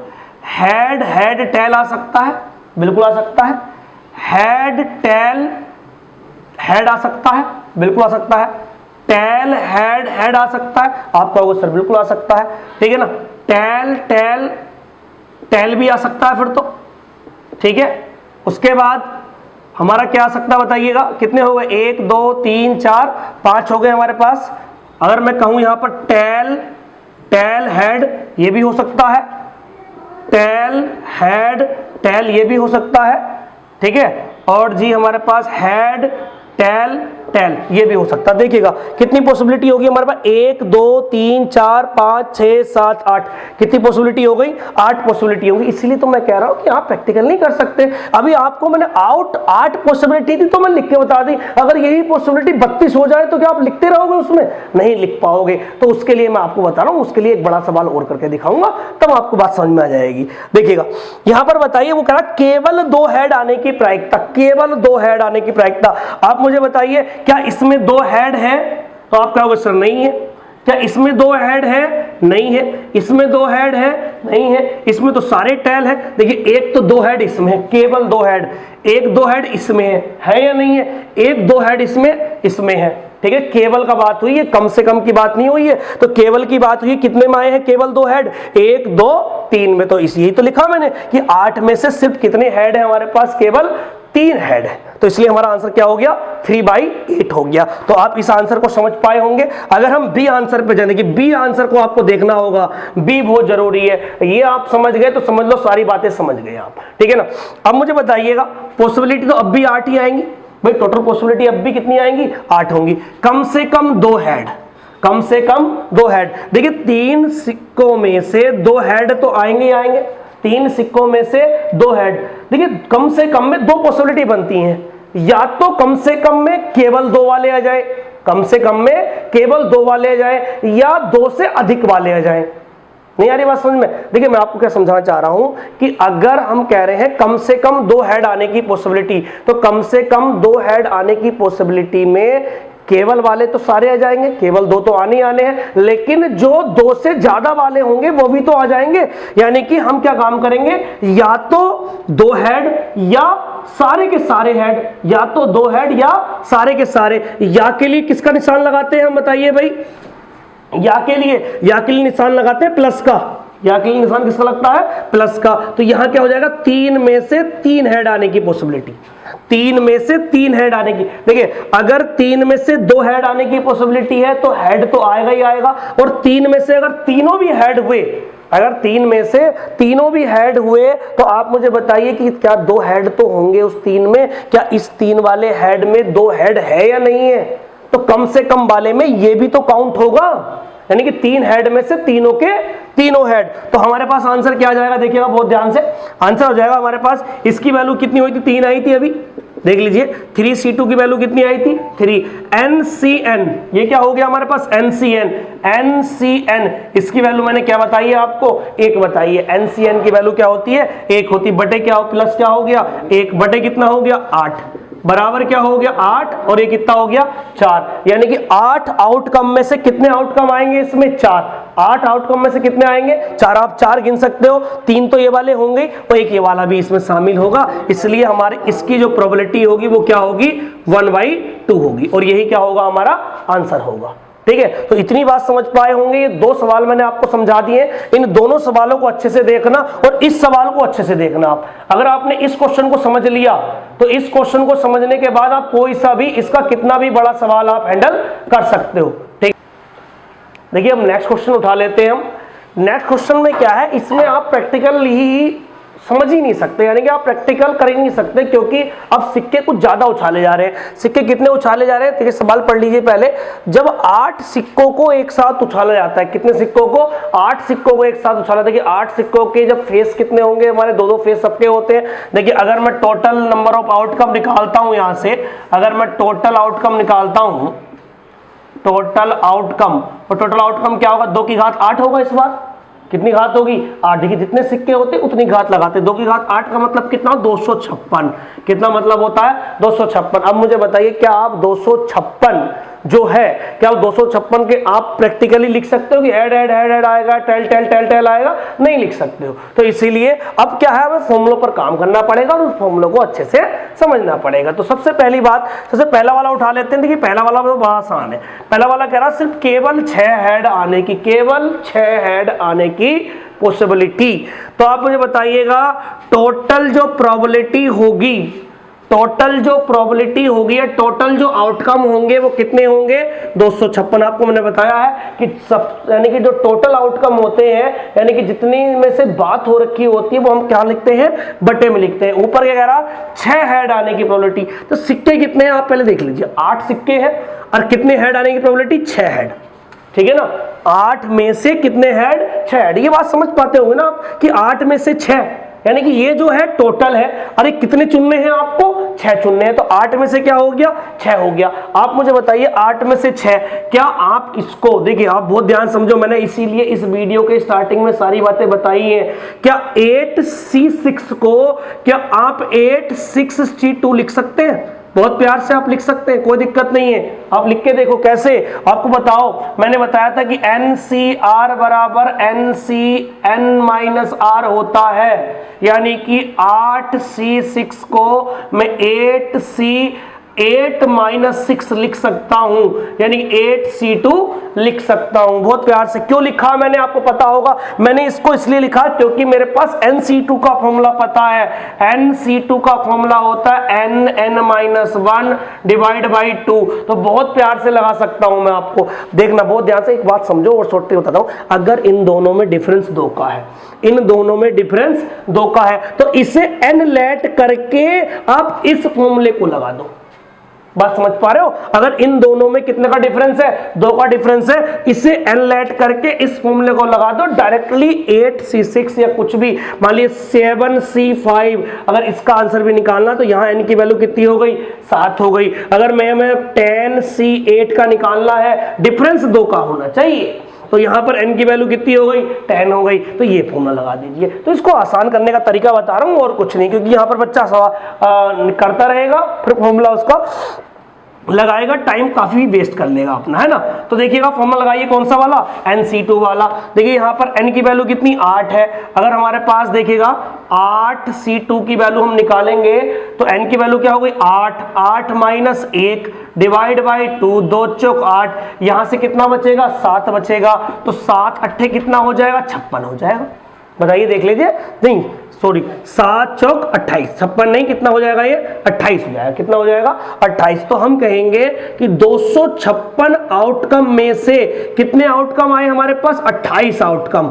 हेड हेड टेल आ सकता है, बिल्कुल आ सकता है। हेड टेल हेड आ सकता है, बिल्कुल आ सकता है। टेल हेड हेड आ सकता है, आप कहोगे सर बिल्कुल आ सकता है, ठीक है ना। टेल टेल टेल भी आ सकता है फिर तो, ठीक है। उसके बाद हमारा क्या आ सकता है बताइएगा? कितने हो गए? 1 2 3 4 5 हो गए हमारे पास। अगर मैं कहूं यहां पर टेल टेल हेड, ये भी हो सकता है। टेल हेड टेल ये भी हो सकता है, ठीक है। और जी हमारे पास हेड टेल टेल ये भी हो सकता है। देखिएगा कितनी पॉसिबिलिटी होगी हमारे पास? 1 2 3 4 5 6 7 8, कितनी पॉसिबिलिटी हो गई? 8 पॉसिबिलिटी होगी। इसलिए तो मैं कह रहा हूं कि आप प्रैक्टिकल नहीं कर सकते। अभी आपको मैंने 8 पॉसिबिलिटी थी तो मैं लिख के बता दी। अगर यही पॉसिबिलिटी 32 हो जाए तो क्या आप लिखते रहोगे? उसमें नहीं लिख पाओगे। तो उसके लिए मैं आपको बता रहा हूं, उसके लिए एक बड़ा सवाल और करके दिखाऊंगा, तब आपको बात समझ में आ जाएगी। देखिएगा यहां पर बताइए, वो कह रहा केवल 2 हेड आने की प्रायिकता, केवल 2 हेड आने की प्रायिकता। आप मुझे बताइए क्या इसमें 2 हेड है? तो आप कहोगे सर नहीं है। क्या इसमें 2 हेड है? नहीं है। इसमें 2 हेड है? नहीं है। इसमें तो सारे टेल है। देखिए एक तो 2 हेड इसमें है, केवल 2 हेड। 1-2 हेड इसमें है या नहीं है? 1-2 हेड इसमें है, ठीक है। केवल का बात हुई है, कम से कम की बात नहीं हुई है। तो केवल की बात हुई, कितने में आए हैं केवल 2 हेड? 1 2 3 में। तो यही तो लिखा मैंने कि 8 में से सिर्फ कितने हेड है हमारे पास? केवल 3 हेड है। तो इसलिए हमारा आंसर क्या हो गया? 3/8 हो गया। तो आप इस आंसर को समझ पाए होंगे। अगर हम बी आंसर पे जाने की, बी आंसर को आपको देखना होगा, बी बहुत जरूरी है। ये आप समझ गए तो समझ लो सारी बातें समझ गए आप, ठीक है ना। अब मुझे बताइएगा पॉसिबिलिटी तो अब भी 8 ही आएंगी भाई। टोटल पॉसिबिलिटी अब भी कितनी आएंगी? 8 होंगी। कम से कम 2 हेड, कम से कम 2 हेड। देखिए 3 सिक्कों में से 2 हेड तो आएंगे ही आएंगे, 3 सिक्कों में से 2 हेड। देखिए कम से कम में 2 पॉसिबिलिटी बनती हैं, या तो कम से कम में केवल 2 वाले आ जाए, कम से कम में केवल 2 वाले आ जाए, या 2 से अधिक वाले आ जाए। नहीं आ रही बात समझ में? देखिए मैं आपको क्या समझाना चाह रहा हूं कि अगर हम कह रहे हैं कम से कम 2 हेड आने की पॉसिबिलिटी, तो कम से कम 2 हेड आने की पॉसिबिलिटी में केवल वाले तो सारे आ जाएंगे, केवल 2 तो आने ही आने हैं, लेकिन जो 2 से ज्यादा वाले होंगे वो भी तो आ जाएंगे। यानी कि हम क्या काम करेंगे, या तो 2 हेड या सारे के सारे हेड, या तो 2 हेड या सारे के सारे। या के लिए किसका निशान लगाते हैं हम, बताइए भाई? या के लिए निशान लगाते हैं प्लस का। या के लिए निशान किसका लगता है, प्लस का। तो यहां क्या हो जाएगा, 3 में से 3 हेड आने की पॉसिबिलिटी, 3 में से 3 हेड आने की। देखिए अगर 3 में से 2 हेड आने की पॉसिबिलिटी है तो हेड तो आएगा ही आएगा, और 3 में से अगर तीनों भी हेड हुए, अगर 3 में से तीनों भी हेड हुए, तो आप मुझे बताइए कि क्या 2 हेड तो होंगे उस 3 में? क्या इस 3 वाले हेड में 2 हेड है या नहीं है? तो कम से कम वाले में ये भी तो काउंट होगा, यानी कि 3 हेड में से तीनों के तीनों हेड। तो हमारे पास आंसर क्या आ जाएगा, देखिएगा बहुत ध्यान से। आंसर हो जाएगा हमारे पास, इसकी वैल्यू कितनी हुई थी, 3 आई थी अभी, देख लीजिए। 3C2 की वैल्यू कितनी आई थी, 3। NCN, ये क्या हो गया हमारे पास, NCN, इसकी वैल्यू मैंने क्या बताई है आपको, 1 बताई है। NCN की वैल्यू क्या होती है, 1 होती। बटे क्या हो, प्लस क्या हो गया, 1 बटे कितना हो गया, 8, बराबर क्या हो गया, 8, और ये कितना हो गया, 4। यानी कि 8 आउटकम में से कितने आउटकम आएंगे इसमें, 4। 8 आउटकम में से कितने आएंगे, 4। आप 4 गिन सकते हो, 3 तो ये वाले होंगे और 1 ये वाला भी इसमें शामिल होगा। इसलिए हमारी इसकी जो प्रोबेबिलिटी होगी वो क्या होगी, 1/2 होगी, और यही क्या होगा, हमारा आंसर होगा। ठीक है, तो इतनी बात समझ पाए होंगे। ये 2 सवाल मैंने आपको समझा दिए, इन दोनों सवालों को अच्छे से देखना और इस सवाल को अच्छे से देखना। आप अगर आपने इस क्वेश्चन को समझ लिया तो इस क्वेश्चन को समझने के बाद आप कोई सा भी, इसका कितना भी बड़ा सवाल आप हैंडल कर सकते हो। ठीक, देखिए हम नेक्स्ट क्वेश्चन उठा लेते हैं। हम नेक्स्ट क्वेश्चन में क्या है, इसमें आप प्रैक्टिकल ही समझ ही नहीं सकते, यानी कि आप प्रैक्टिकल कर ही नहीं सकते, क्योंकि अब सिक्के कुछ ज्यादा उछाले जा रहे हैं। सिक्के कितने उछाले जा रहे हैं, देखिए सवाल पढ़ लीजिए पहले। जब 8 सिक्कों को एक साथ उछाला जाता है, कितने सिक्कों को, 8 सिक्कों को एक साथ उछाला। देखिए 8 सिक्कों के जब फेस कितने होंगे, हमारे 2-2 फेस सबके होते हैं। देखिए अगर मैं टोटल नंबर ऑफ आउटकम निकालता हूं, यहां से अगर मैं टोटल आउटकम निकालता हूं, टोटल आउटकम, और टोटल आउटकम क्या होगा, 2 की घात 8 होगा। इस बार कितनी घात होगी, 8। देखिए जितने सिक्के होते उतनी घात लगाते, 2 की घात 8 का मतलब कितना, 256। कितना मतलब होता है, 256। अब मुझे बताइए क्या आप 256 जो है, क्या 256 के आप प्रैक्टिकली लिख सकते हो कि हेड हेड हेड हेड आएगा, टेल टेल टेल टेल आएगा? नहीं लिख सकते हो। तो इसीलिए अब क्या है, हमें फॉर्मूलों पर काम करना पड़ेगा और उस फॉर्मूलों को अच्छे से समझना पड़ेगा। तो सबसे पहली बात, सबसे पहला वाला उठा लेते हैं। देखिए पहला वाला तो बड़ा आसान है। पहला वाला कह रहा है सिर्फ केवल 6 हेड आने की, केवल 6 हेड आने की पॉसिबिलिटी। तो आप मुझे बताइएगा टोटल जो प्रोबेबिलिटी होगी, टोटल जो प्रोबेबिलिटी होगी या टोटल जो आउटकम होंगे वो कितने होंगे, 256। आपको मैंने बताया है कि सब, यानी कि जो टोटल आउटकम होते हैं, यानी कि जितनी में से बात हो रखी होती है वो हम क्या लिखते हैं, बटे में लिखते हैं। ऊपर क्या कह रहा, 6 हेड आने की प्रोबेबिलिटी। तो सिक्के कितने हैं आप पहले देख लीजिए, 8 सिक्के हैं और कितने हेड आने की प्रोबेबिलिटी, 6 हेड। ठीक है ना, 8 में से कितने हेड, 6 हेड। ये बात समझ पाते होंगे ना आप कि 8 में से 6, यानी कि ये जो है टोटल है। अरे कितने चुनने हैं आपको, 6 चुनने हैं। तो 8 में से क्या हो गया, 6 हो गया। आप मुझे बताइए 8 में से 6, क्या आप इसको, देखिए आप बहुत ध्यान समझो, मैंने इसीलिए इस वीडियो के स्टार्टिंग में सारी बातें बताई हैं। क्या 8C6 को क्या आप 8C2 लिख सकते हैं? बहुत प्यार से आप लिख सकते हैं, कोई दिक्कत नहीं है। आप लिख के देखो कैसे, आपको बताओ। मैंने बताया था कि NCR बराबर NCN-R होता है, यानी कि 8C6 को मैं 8 लिख सकता हूं, यानी 8C2 लिख सकता हूं। बहुत प्यार से क्यों लिखा मैंने, आपको पता होगा। मैंने इसको इसलिए लिखा क्योंकि मेरे पास NC2 का फॉर्मूला पता है। NC2 का फॉर्मूला होता है N-1 डिवाइड बाई 2। तो बहुत प्यार से लगा सकता हूं मैं। आपको देखना बहुत ध्यान से, एक बात समझो और छोटी बताता हूं। अगर इन दोनों में डिफरेंस 2 का है, इन दोनों में डिफरेंस 2 का है, तो इसे N लेट करके आप इस फॉर्मूले को लगा दो। बात समझ पा रहे हो? अगर इन दोनों में कितने का डिफरेंस है, 2 का डिफरेंस है, इसे n लेट करके इस फॉर्मूले को लगा दो डायरेक्टली 8c6 या कुछ भी, मान लीजिए 7c5। अगर इसका आंसर भी निकालना तो यहाँ n की वैल्यू कितनी हो गई, 7 हो गई। अगर मैं 10c8 का निकालना है, डिफरेंस 2 का होना चाहिए, तो यहां पर n की वैल्यू कितनी हो गई, 10 हो गई। तो ये फॉर्मूला लगा दीजिए। तो इसको आसान करने का तरीका बता रहा हूं और कुछ नहीं, क्योंकि यहां पर बच्चा सवाल करता रहेगा फिर फॉर्मूला उसका लगाएगा, टाइम काफी वेस्ट कर लेगा अपना, है ना। तो देखिएगा फॉर्मूला लगाइए कौन सा वाला, NC2 वाला। देखिए यहाँ पर n की वैल्यू कितनी, 8 है। अगर हमारे पास देखिएगा 8C2 की वैल्यू हम निकालेंगे तो n की वैल्यू क्या हो गई, 8, 8 माइनस 1 डिवाइड बाई 2, 2 चौक 8, यहां से कितना बचेगा, 7 बचेगा। तो 7 अट्ठे कितना हो जाएगा, 56 हो जाएगा। बताइए, देख लीजिए, नहीं सॉरी 7 चौक 28, 56 नहीं, कितना हो जाएगा ये, 28 हो जाएगा। कितना हो जाएगा, 28। तो हम कहेंगे कि 256 आउटकम में से कितने आउटकम आए हमारे पास, 28 आउटकम।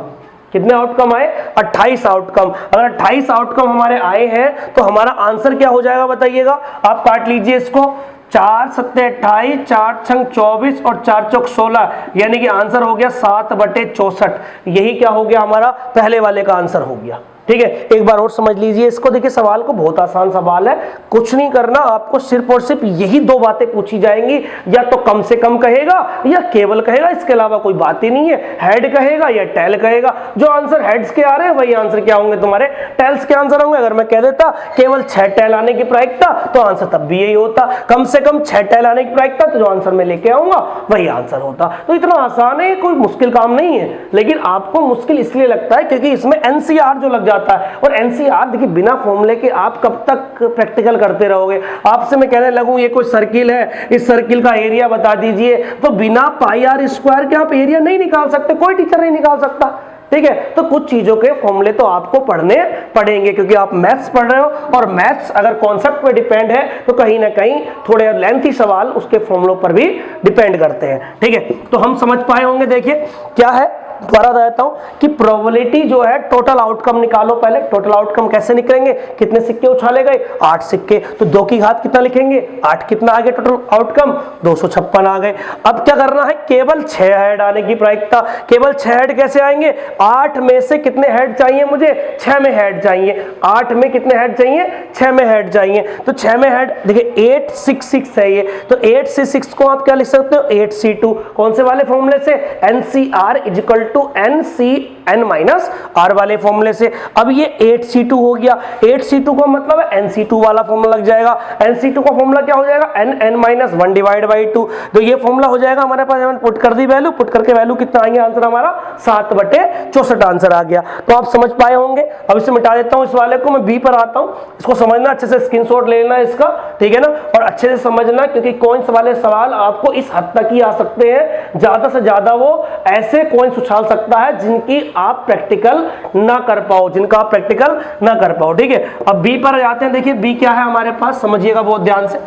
कितने आउटकम आए, 28 आउटकम। अगर 28 आउटकम हमारे आए हैं तो हमारा आंसर क्या हो जाएगा बताइएगा। आप काट लीजिए इसको, 4 सत्ते 28, 4 छंग 24 और 4 चौक 16, यानी कि आंसर हो गया 7/64। यही क्या हो गया, हमारा पहले वाले का आंसर हो गया। ठीक है, एक बार और समझ लीजिए इसको। देखिए सवाल को, बहुत आसान सवाल है, कुछ नहीं करना आपको, सिर्फ और सिर्फ यही 2 बातें पूछी जाएंगी, या तो कम से कम कहेगा या केवल कहेगा, इसके अलावा कोई बात ही नहीं है। हेड कहेगा या टेल कहेगा। जो आंसर हेड्स के आ रहे हैं वही आंसर क्या होंगे तुम्हारे, टेल्स के आंसर होंगे। अगर मैं कह देता केवल 6 टेल आने की प्रायिकता, तो आंसर तब भी यही होता। कम से कम 6 टेल आने की प्रायिकता, तो जो आंसर मैं लेके आऊंगा वही आंसर होता। तो इतना आसान है, कोई मुश्किल काम नहीं है। लेकिन आपको मुश्किल इसलिए लगता है क्योंकि इसमें NCR जो लग जाता है। और NCR देखिए, बिना फॉर्मूले के आप कब तक प्रैक्टिकल करते रहोगे। आपसे मैं कहने लगूं ये कोई सर्किल है, इस सर्किल का एरिया बता दीजिए, तो बिना पाई आर स्क्वायर के आप एरिया नहीं निकाल सकते, कोई टीचर नहीं निकाल सकता। ठीक है, तो कुछ चीजों के फॉर्मूले तो आपको पढ़ने पड़ेंगे, क्योंकि आप मैथ्स पढ़ रहे हो, और मैथ्स अगर कॉन्सेप्ट पे डिपेंड है तो कहीं ना कहीं थोड़े लेंथी सवाल उसके फॉर्मूलों पर भी डिपेंड करते हैं। ठीक है, तो हम समझ पाए होंगे। देखिए क्या है, दोबारा बताता हूं कि प्रोबेबिलिटी जो है, टोटल आउटकम निकालो। पहले टोटल आउटकम कैसे निकलेंगे, कितने सिक्के उछाले गए, 8 सिक्के, तो 2 की घात कितना लिखेंगे, 8, कितना आ गया टोटल आउटकम, 256 आ गए। अब क्या करना है, केवल 6 हेड आने की प्रायिकता। केवल 6 हेड कैसे आएंगे, 8 में से कितने हेड चाहिए मुझे, 6 में हेड चाहिए। 8 में कितने हेड चाहिए, 6 में हेड चाहिए। तो 6 में हेड, देखिए 866 है ये, तो 8 से 6 को आप क्या लिख सकते हो, 8C2। कौन से वाले फॉर्मूले से, NCR equal to NCN minus R वाले फॉर्मूले से। अब ये 8C2 हो गया, 8C2 का मतलब है NC2 वाला फॉर्मूला लग जाएगा। NC2 का फॉर्मूला क्या हो जाएगा, NN माइनस 1 डिवाइड बाई 2। तो ये फॉर्मूला हो जाएगा हमारे पास, हमने पुट कर दी वैल्यू, पुट करके वैल्यू कितना आएंगे, आंसर हमारा 7/64 आंसर आ गया। तो आप समझ पाए होंगे। अब इसे मिटा देता हूं इस वाले को, मैं B पर आता हूं। इसको समझना अच्छे से, स्क्रीनशॉट ले लेना इसका, ठीक है ना, और अच्छे से समझना, क्योंकि कॉइंस वाले सवाल आपको इस हद तक ही आ सकते हैं। ज्यादा से ज्यादा वो ऐसे कॉइंस उछाल सकता है जिनकी आप प्रैक्टिकल ना कर पाओ, जिनका आप प्रैक्टिकल ना कर पाओ। ठीक है, अब B पर जाते हैं। देखिए B क्या है हमारे पास, समझिएगा बहुत ध्यान से।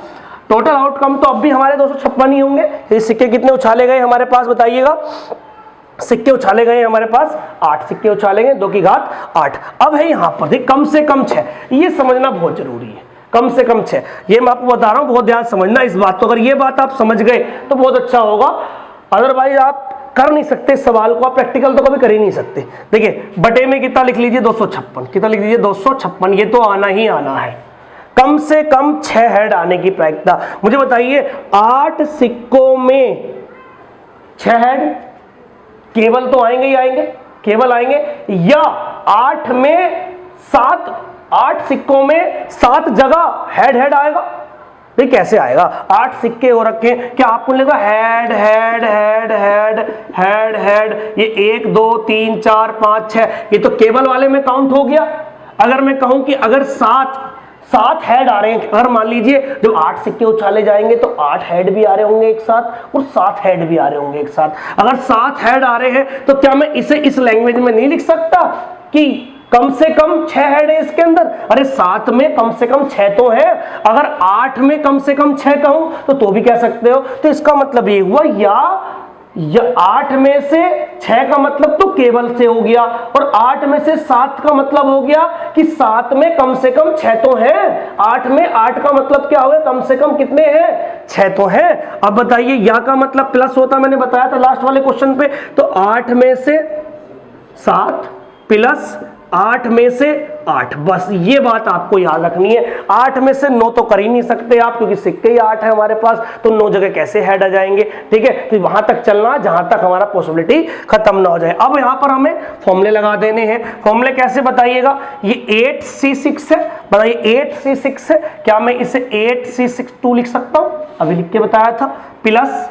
टोटल आउटकम तो अब भी हमारे 256 ही होंगे। ये सिक्के कितने उछाले गए हमारे पास, बताइएगा। सिक्के उछाले गए हमारे पास 8 सिक्के उछाले गए, 2 की घात 8। अब है यहां पर कम से कम 6, ये समझना बहुत जरूरी है। कम से कम 6, ये मैं आपको बता रहा हूं, बहुत ध्यान समझना इस बात को। अगर ये बात आप समझ गए तो बहुत अच्छा होगा, अदरवाइज आप कर नहीं सकते सवाल को, आप प्रैक्टिकल तो कभी कर ही नहीं सकते। देखिए बटे में कितना लिख लीजिए, 256। कितना लिख लीजिए, 256। ये तो आना ही आना है। कम से कम 6 हेड आने की प्रायिकता। मुझे बताइए 8 सिक्कों में 6 हेड केवल तो आएंगे ही आएंगे, केवल आएंगे, या 8 में 7, 8 सिक्कों में 7 जगह हेड हेड आएगा। ये कैसे आएगा, 8 सिक्के हो रखे हैं, क्या आपको लगेगा head head head head head head, ये 1 2 3 4 5 6, ये तो केवल वाले में काउंट हो गया। अगर मैं कहूं कि अगर 7 हेड आ रहे हैं, अगर मान लीजिए जब 8 सिक्के उछाले जाएंगे तो 8 हेड भी आ रहे होंगे एक साथ, और 7 हेड भी आ रहे होंगे एक साथ। अगर 7 हेड आ रहे हैं तो क्या मैं इसे इस लैंग्वेज में नहीं लिख सकता कि कम से कम 6 हेड है इसके अंदर? अरे 7 में कम से कम 6 तो है, अगर 8 में कम से कम 6 कहूं तो भी कह सकते हो। तो इसका मतलब ये हुआ, या या 8 में से 6 का मतलब तो केवल से हो गया, और 8 में से 7 का मतलब हो गया कि 7 में कम से कम 6 तो हैं। 8 में 8 का मतलब क्या हो गया, कम से कम कितने हैं, 6 तो हैं। अब बताइए या का मतलब प्लस होता, मैंने बताया था लास्ट वाले क्वेश्चन पे, तो 8 में से 7 प्लस 8 में से 8, बस ये बात आपको याद रखनी है। 8 में से 9 तो कर ही नहीं सकते आप, क्योंकि सिक्के ही 8 है हमारे पास, तो 9 जगह कैसे ऐड आ जाएंगे, ठीक है। तो वहां तक चलना जहां तक हमारा पॉसिबिलिटी खत्म ना हो जाए। अब यहां पर हमें फॉर्मूले लगा देने हैं। फॉर्मूले कैसे बताइएगा, ये 8C6 है, बताइए 8C6 है, क्या मैं इसे 8C62 लिख सकता हूं, अभी लिख के बताया था, प्लस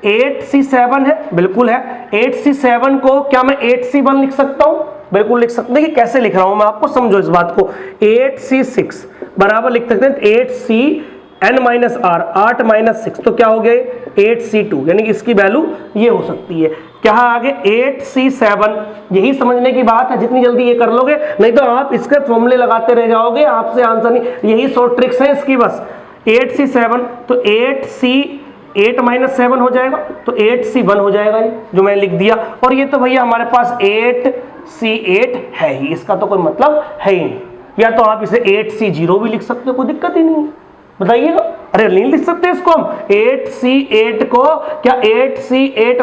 8C7 है, बिल्कुल है। 8C7 को क्या मैं 8C1 लिख सकता हूं, बिल्कुल लिख सकते हैं। कि कैसे लिख रहा हूं मैं आपको समझो इस बात को। 8C6 बराबर लिख सकते हैं 8CN-R, 8 - 6, तो क्या हो गया 8C2, यानी कि इसकी वैल्यू ये हो सकती है। क्या आगे 8C7, यही समझने की बात है, जितनी जल्दी ये कर लोगे, नहीं तो आप इसके फॉर्मूले लगाते रह जाओगे, आपसे आंसर नहीं, यही शॉर्ट ट्रिक्स है इसकी बस। 8C7 तो 8 - 7 हो जाएगा, तो 8C1 हो जाएगा, ये जो मैंने लिख दिया। और ये तो भैया हमारे पास 8C8 है ही, इसका तो कोई मतलब है ही नहीं। या तो आप इसे 8C0 भी लिख सकते हो, कोई दिक्कत ही नहीं, बताइएगा। अरे नहीं लिख सकते इसको हम 8C8 को, क्या 8C8 -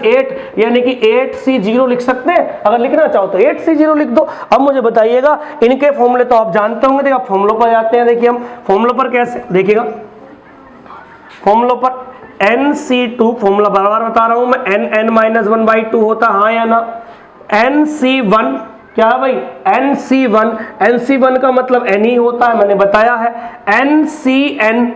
8 यानी कि 8C0 लिख सकते हैं। अगर लिखना चाहो तो 8C0 लिख दो। अब मुझे बताइएगा, इनके फॉर्मूले तो आप जानते होंगे, देखिए फॉर्मूलों पर जाते हैं। देखिए हम फॉर्मूलों पर कैसे देखिएगा, फॉर्मूलों पर NC2 फॉर्मूला बार-बार बता रहा हूं मैं, N-1/2 होता, हाँ या ना। NC1 क्या है भाई, NC1 का मतलब N ही होता है, मैंने बताया है। NCN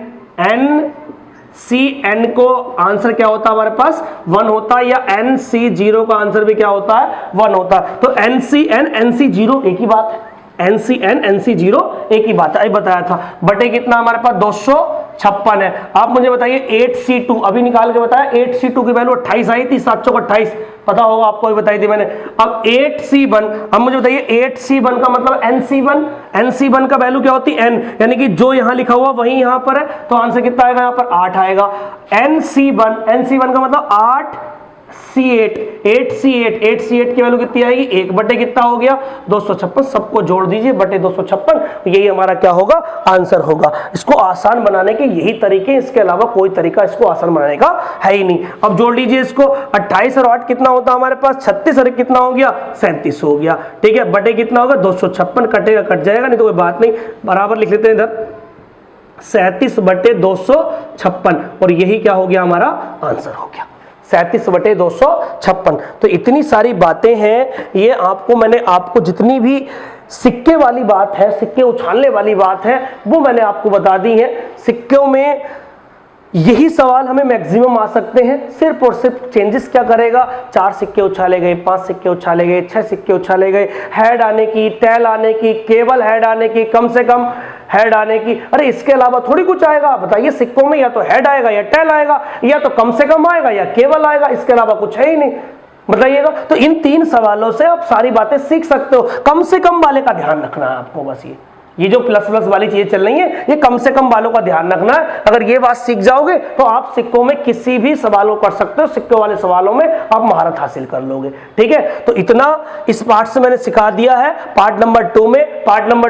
को आंसर क्या होता है हमारे पास 1 होता है, या NC0 का आंसर भी क्या होता है 1 होता है। तो NCN NC0 एक ही बात है, NCN NC0 एक ही बात है, बताया था। बटे कितना हमारे पास 256 है। आप मुझे बताइए 8C2 अभी निकाल के बताया, 8C2 की वैल्यू 28 आई थी, 7 × 28 पता होगा आपको, भी बताई थी मैंने। अब 8C1, अब मुझे बताइए 8C1 का मतलब NC1 का वैल्यू क्या होती है N, यानी कि जो यहां लिखा हुआ वही यहां पर है, तो आंसर कितना आएगा, यहां पर 8 आएगा। NC1 का मतलब 8C8 की वैल्यू कितनी आएगी, 1 बटे कितना हो गया 256, सबको जोड़ दीजिए बटे 256, यही हमारा क्या होगा आंसर होगा। इसको आसान बनाने के यही तरीके, इसके अलावा कोई तरीका इसको आसान बनाने का है ही नहीं। अब जोड़ लीजिए इसको, 28 और 8 कितना होता है हमारे पास 36, और कितना हो गया 37 हो गया, ठीक है। बटे कितना होगा 256, कटेगा कट जाएगा, नहीं तो कोई बात नहीं, बराबर लिख लेते हैं इधर 37 बटे 256, और यही क्या हो गया हमारा आंसर हो गया 37 बटे 256। तो इतनी सारी बातें हैं, ये आपको मैंने आपको जितनी भी सिक्के वाली बात है, सिक्के उछालने वाली बात है, वो मैंने आपको बता दी है। सिक्कों में यही सवाल हमें मैक्सिमम आ सकते हैं, सिर्फ और सिर्फ चेंजेस क्या करेगा, 4 सिक्के उछाले गए, 5 सिक्के उछाले गए, 6 सिक्के उछाले गए, हेड आने की, टेल आने की, केवल हेड आने की, कम से कम हेड आने की। अरे इसके अलावा थोड़ी कुछ आएगा, बताइए सिक्कों में या तो हेड आएगा या टेल आएगा, या तो कम से कम आएगा या केवल आएगा, इसके अलावा कुछ है ही नहीं, बताइएगा। तो इन 3 सवालों से आप सारी बातें सीख सकते हो। कम से कम वाले का ध्यान रखना है आपको, बस ये जो प्लस प्लस वाली चीजें चल रही हैं, ये कम से कम वालों का ध्यान रखना है। अगर ये बात सीख जाओगे तो आप सिक्कों में किसी भी सवालों कर सकते हो, सिक्कों वाले सवालों में आप महारत हासिल कर लोगे, ठीक है। तो इतना इस पार्ट से मैंने सिखा दिया है। पार्ट नंबर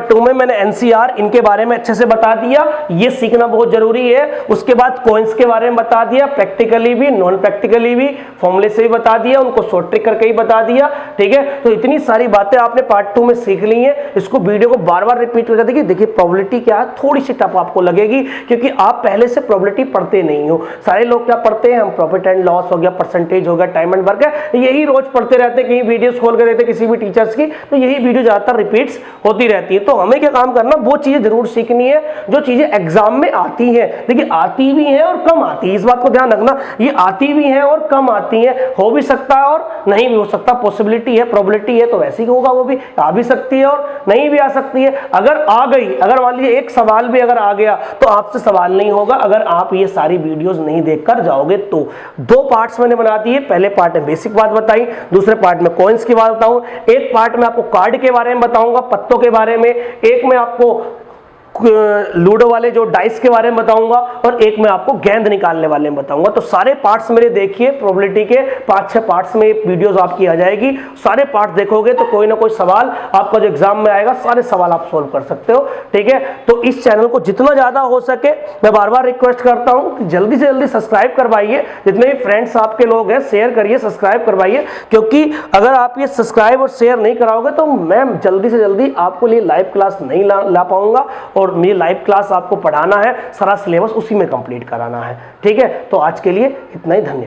2 में मैंने NCR इनके बारे में अच्छे से बता दिया, ये सीखना बहुत जरूरी है। उसके बाद कॉइन्स के बारे में बता दिया, प्रैक्टिकली भी नॉन प्रैक्टिकली भी, फॉर्मूले से भी बता दिया, उनको शॉर्ट ट्रिक करके ही बता दिया, ठीक है। तो इतनी सारी बातें आपने पार्ट 2 में सीख ली हैं। इसको वीडियो को बार बार रिपीट करके देखिए। देखिए प्रोबेबिलिटी क्या है, थोड़ी सी टफ आपको लगेगी, क्योंकि आप पहले से प्रोबेबिलिटी पढ़ते नहीं हो। सारे लोग क्या पढ़ते हैं, हम प्रॉफिट एंड लॉस हो गया, परसेंटेज हो गया, टाइम एंड वर्क है, यही रोज पढ़ते रहते हैं, कहीं वीडियोस खोल कर रहते किसी भी टीचर्स की, तो यही वीडियो ज्यादातर रिपीट्स होती रहती है। तो हमें क्या काम करना, वो चीजें जरूर सीखनी है जो चीजें एग्जाम में आती हैं। देखिए आती भी हैं और कम आती है, इस बात को ध्यान रखना, ये आती भी हैं और कम आती हैं, हो भी सकता है और नहीं भी हो सकता, पॉसिबिलिटी है, प्रोबेबिलिटी है, तो वैसे ही होगा, वो भी आ भी सकती है और नहीं भी आ सकती है। अगर आ गई, अगर मान लीजिए एक सवाल भी अगर आ गया तो आपसे सवाल नहीं होगा, अगर आप ये सारी वीडियोस नहीं देखकर जाओगे तो। 2 पार्ट्स मैंने बना दिए, पहले पार्ट में बेसिक बात बताई, दूसरे पार्ट में कॉइन्स की बात बताऊं, एक पार्ट में आपको कार्ड के बारे में बताऊंगा, पत्तों के बारे में, एक में आपको लूडो वाले जो डाइस के बारे में बताऊंगा और एक मैं आपको गेंद निकालने वाले में बताऊंगा। तो सारे पार्ट्स मेरे देखिए, प्रोबेबिलिटी के 5-6 पार्ट्स में वीडियोस आपकी आ जाएगी। सारे पार्ट्स देखोगे तो कोई ना कोई सवाल आपका जो एग्जाम में आएगा, सारे सवाल आप सोल्व कर सकते हो। ठीक है, तो इस चैनल को जितना ज्यादा हो सके मैं बार बार रिक्वेस्ट करता हूं कि जल्दी से जल्दी सब्सक्राइब करवाइए। जितने भी फ्रेंड्स आपके लोग हैं शेयर करिए, सब्सक्राइब करवाइए, क्योंकि अगर आप ये सब्सक्राइब और शेयर नहीं कराओगे तो मैं जल्दी से जल्दी आपको लिए लाइव क्लास नहीं ला पाऊंगा। और मेरी लाइव क्लास आपको पढ़ाना है, सारा सिलेबस उसी में कंप्लीट कराना है। ठीक है, तो आज के लिए इतना ही, धन्यवाद।